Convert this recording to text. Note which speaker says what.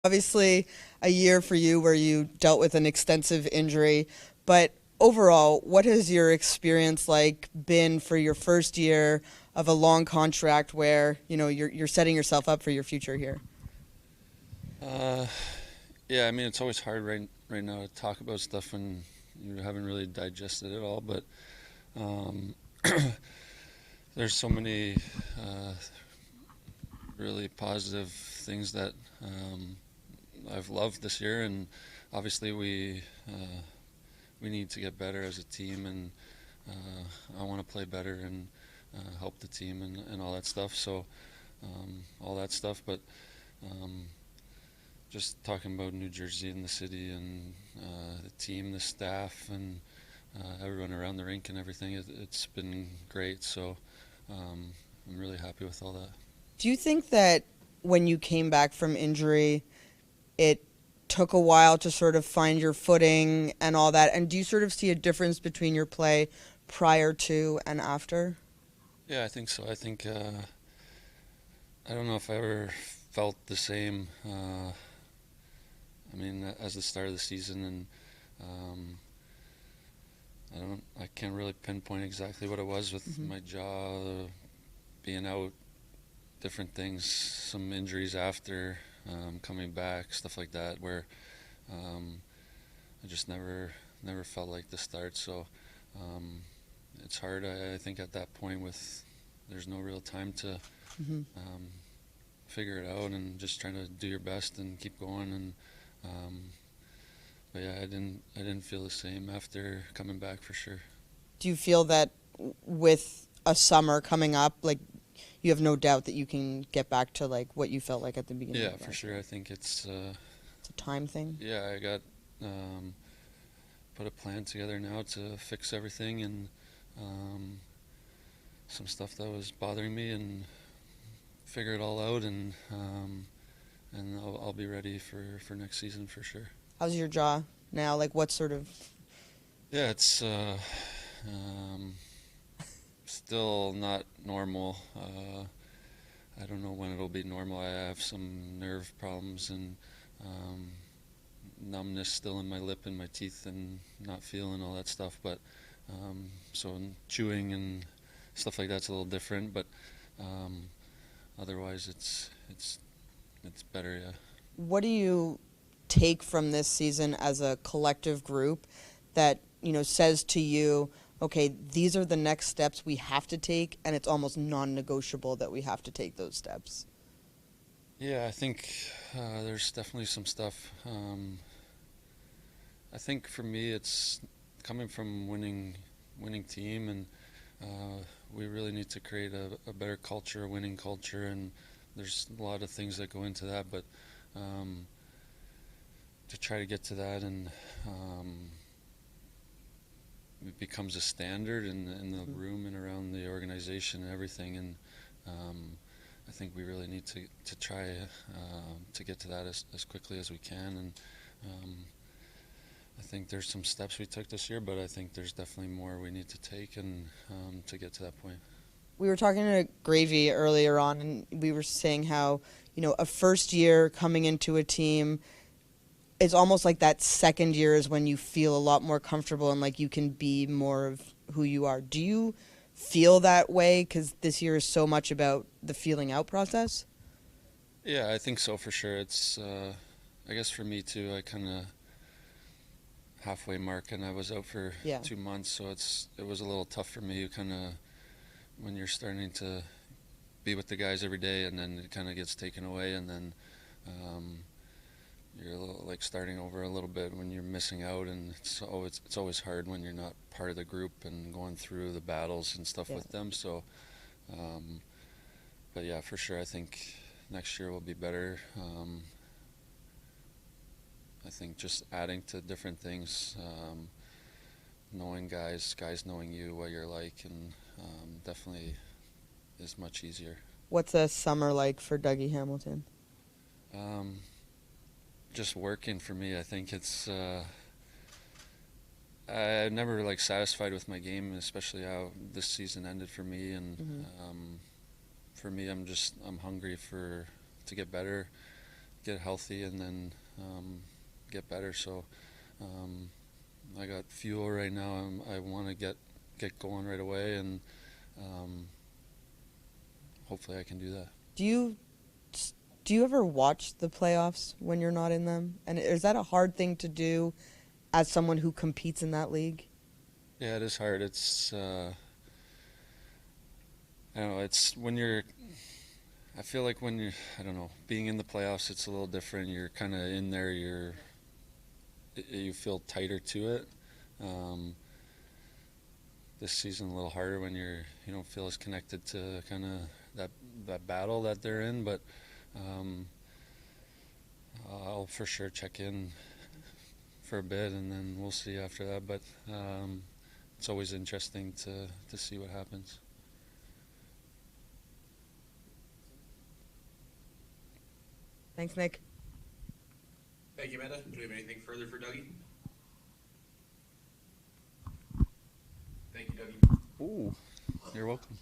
Speaker 1: Obviously, a year for you where you dealt with an extensive injury, but overall, what has your experience like been for your first year of a long contract where, you're setting yourself up for your future here?
Speaker 2: Uh, yeah, I mean it's always hard right now to talk about stuff when you haven't really digested it all. But um, there's so many uh, really positive things that I've loved this year, and obviously we need to get better as a team, and I want to play better and help the team and all that stuff. So all that stuff, but. Um, just talking about New Jersey and the city and the team, the staff, and everyone around the rink and everything. It's been great. So I'm really happy with all that.
Speaker 1: Do you think that when you came back from injury, it took a while to sort of find your footing and all that? And do you sort of see a difference between your play prior to and after?
Speaker 2: Yeah, I think so. I think I don't know if I ever felt the same. I mean, as the start of the season, and um, I can't really pinpoint exactly what it was with
Speaker 1: Hmm.
Speaker 2: my jaw being out, different things, some injuries after coming back, stuff like that, where um, I just never felt like the start. So um, it's hard. I think at that point with there's no real time to
Speaker 1: Hmm.
Speaker 2: um, figure it out and just trying to do your best and keep going. And um, but yeah, I didn't feel the same after coming back for sure.
Speaker 1: Do you feel that with a summer coming up, like you have no doubt that you can get back to like what you felt like at the beginning
Speaker 2: Yeah,
Speaker 1: of
Speaker 2: for
Speaker 1: last
Speaker 2: sure.
Speaker 1: year?
Speaker 2: I think it's
Speaker 1: It's a time thing.
Speaker 2: yeah. I got um, put a plan together now to fix everything and um, some stuff that was bothering me and figure it all out and I'll be ready for next season for sure.
Speaker 1: How's your jaw now? Like what sort of?
Speaker 2: Yeah, it's um, still not normal. I don't know when it'll be normal. I have some nerve problems and um, numbness still in my lip and my teeth and not feeling all that stuff. But so chewing and stuff like that's a little different. But um, otherwise, it's better. Yeah.
Speaker 1: What do you take from this season as a collective group that says to you, okay, these are the next steps we have to take, and it's almost non-negotiable that we have to take those steps?
Speaker 2: Yeah, I think there's definitely some stuff. I think for me, it's coming from winning team, and we really need to create a better culture, a winning culture, and there's a lot of things that go into that. But um, to try to get to that, and it becomes a standard in the
Speaker 1: Hmm.
Speaker 2: room and around the organization and everything, and um, I think we really need to try to get to that as quickly as we can, and um, I think there's some steps we took this year, but I think there's definitely more we need to take and to get to that point.
Speaker 1: We were talking to Gravy earlier on, and we were saying how, a first year coming into a team, it's almost like that second year is when you feel a lot more comfortable and like you can be more of who you are. Do you feel that way? Because this year is so much about the feeling out process.
Speaker 2: Yeah, I think so for sure. It's I guess for me too. I kind of halfway mark, and I was out for
Speaker 1: Yeah.
Speaker 2: 2 months, so it was a little tough for me. Kind of when you're starting to be with the guys every day, and then it kind of gets taken away, and then um, you're a little, like starting over a little bit when you're missing out, and it's always hard when you're not part of the group and going through the battles and stuff
Speaker 1: Yeah.
Speaker 2: with them. So, um, but yeah, for sure, I think next year will be better. I think just adding to different things, knowing guys knowing you, what you're like, and definitely is much easier.
Speaker 1: What's a summer like for Dougie Hamilton?
Speaker 2: Um, just working for me. I think it's I'm never like satisfied with my game, especially how this season ended for me. And
Speaker 1: Hmm.
Speaker 2: for me, I'm hungry to get better. get healthy and then get better. So I got fuel right now. I want to get going right away, and hopefully I can do that.
Speaker 1: Do you ever watch the playoffs when you're not in them? And is that a hard thing to do as someone who competes in that league?
Speaker 2: Yeah, it is hard. It's I don't know. It's when you're. I feel like when you're, I don't know, being in the playoffs, it's a little different. You're kind of in there. You feel tighter to it. This season a little harder when you don't feel as connected to kind of that battle that they're in. But I'll for sure check in for a bit, and then we'll see after that. But it's always interesting to see what happens.
Speaker 1: Thanks, Nick.
Speaker 3: Thank you, Amanda. Do we have anything further for Dougie? Thank you, Dougie.
Speaker 2: Ooh, you're welcome.